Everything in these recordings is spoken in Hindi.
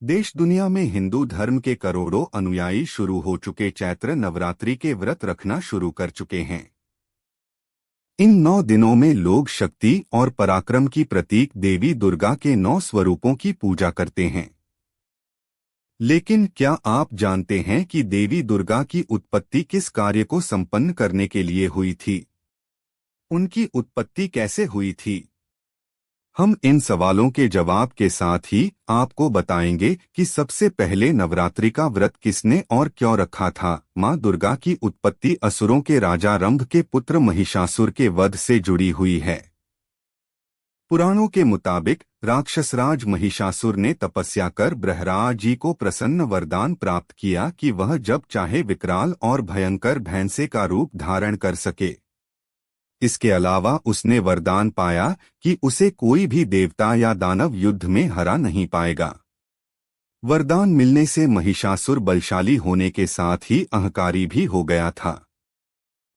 देश दुनिया में हिंदू धर्म के करोड़ों अनुयायी शुरू हो चुके चैत्र नवरात्रि के व्रत रखना शुरू कर चुके हैं। इन 9 दिनों में लोग शक्ति और पराक्रम की प्रतीक देवी दुर्गा के 9 स्वरूपों की पूजा करते हैं। लेकिन क्या आप जानते हैं कि देवी दुर्गा की उत्पत्ति किस कार्य को संपन्न करने के लिए हुई थी? उनकी उत्पत्ति कैसे हुई थी? हम इन सवालों के जवाब के साथ ही आपको बताएंगे कि सबसे पहले नवरात्रि का व्रत किसने और क्यों रखा था। मां दुर्गा की उत्पत्ति असुरों के राजा रंभ के पुत्र महिषासुर के वध से जुड़ी हुई है। पुराणों के मुताबिक राक्षसराज महिषासुर ने तपस्या कर ब्रह्मराज जी को प्रसन्न वरदान प्राप्त किया कि वह जब चाहे विकराल और भयंकर भैंसे का रूप धारण कर सके। इसके अलावा उसने वरदान पाया कि उसे कोई भी देवता या दानव युद्ध में हरा नहीं पाएगा। वरदान मिलने से महिषासुर बलशाली होने के साथ ही अहंकारी भी हो गया था।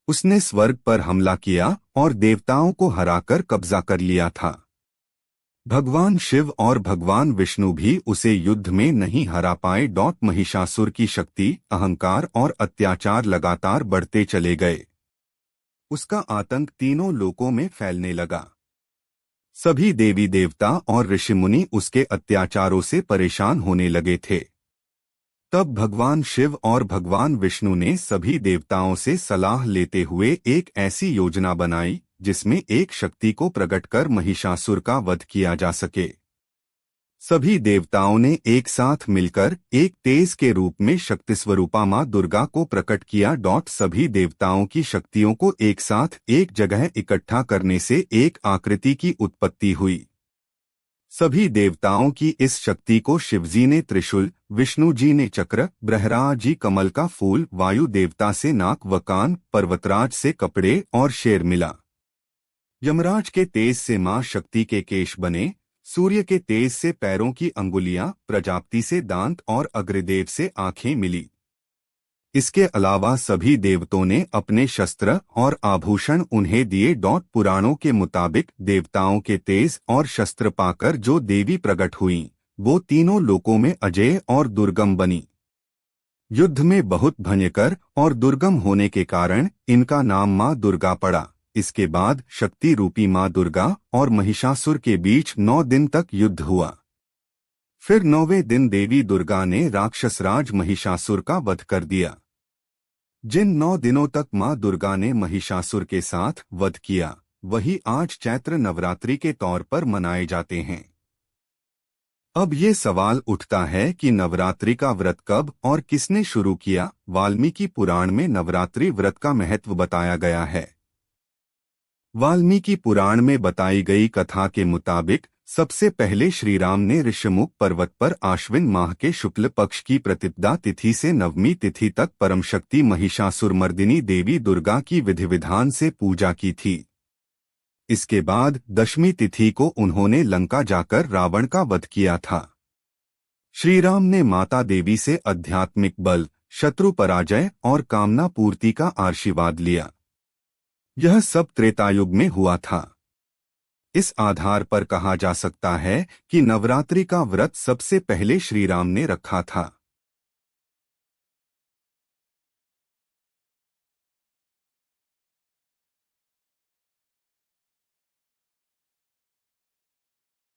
उसने स्वर्ग पर हमला किया और देवताओं को हराकर कब्जा कर लिया था। भगवान शिव और भगवान विष्णु भी उसे युद्ध में नहीं हरा पाए। महिषासुर की शक्ति, अहंकार और अत्याचार लगातार बढ़ते चले गए। उसका आतंक तीनों लोकों में फैलने लगा। सभी देवी देवता और ऋषि मुनि उसके अत्याचारों से परेशान होने लगे थे। तब भगवान शिव और भगवान विष्णु ने सभी देवताओं से सलाह लेते हुए एक ऐसी योजना बनाई जिसमें एक शक्ति को प्रकट कर महिषासुर का वध किया जा सके। सभी देवताओं ने एक साथ मिलकर एक तेज के रूप में शक्ति स्वरूपा मां दुर्गा को प्रकट किया। सभी देवताओं की शक्तियों को एक साथ एक जगह इकट्ठा करने से एक आकृति की उत्पत्ति हुई। सभी देवताओं की इस शक्ति को शिवजी ने त्रिशूल, विष्णु जी ने चक्र, ब्रह्मराज जी कमल का फूल, वायु देवता से नाक व कान, पर्वतराज से कपड़े और शेर मिला। यमराज के तेज से मां शक्ति के केश बने, सूर्य के तेज से पैरों की अंगुलियां, प्रजापति से दांत और अग्रदेव से आंखें मिली। इसके अलावा सभी देवताओं ने अपने शस्त्र और आभूषण उन्हें दिए। पुराणों के मुताबिक देवताओं के तेज और शस्त्र पाकर जो देवी प्रकट हुईं, वो तीनों लोकों में अजेय और दुर्गम बनी। युद्ध में बहुत भयंकर और दुर्गम होने के कारण इनका नाम मां दुर्गा पड़ा। इसके बाद शक्ति रूपी मां दुर्गा और महिषासुर के बीच 9 दिन तक युद्ध हुआ। फिर 9वें दिन देवी दुर्गा ने राक्षसराज महिषासुर का वध कर दिया। जिन 9 दिनों तक मां दुर्गा ने महिषासुर के साथ वध किया, वही आज चैत्र नवरात्रि के तौर पर मनाए जाते हैं। अब ये सवाल उठता है कि नवरात्रि का व्रत कब और किसने शुरू किया। वाल्मीकि पुराण में नवरात्रि व्रत का महत्व बताया गया है। वाल्मीकि पुराण में बताई गई कथा के मुताबिक सबसे पहले श्री राम ने ऋषिमुख पर्वत पर आश्विन माह के शुक्ल पक्ष की प्रतिपदा तिथि से नवमी तिथि तक परम शक्ति महिषासुर मर्दिनी देवी दुर्गा की विधि विधान से पूजा की थी। इसके बाद दशमी तिथि को उन्होंने लंका जाकर रावण का वध किया था। श्री राम ने माता देवी से आध्यात्मिक बल, शत्रु पराजय और कामना पूर्ति का आशीर्वाद लिया। यह सब त्रेतायुग में हुआ था। इस आधार पर कहा जा सकता है कि नवरात्रि का व्रत सबसे पहले श्री राम ने रखा था।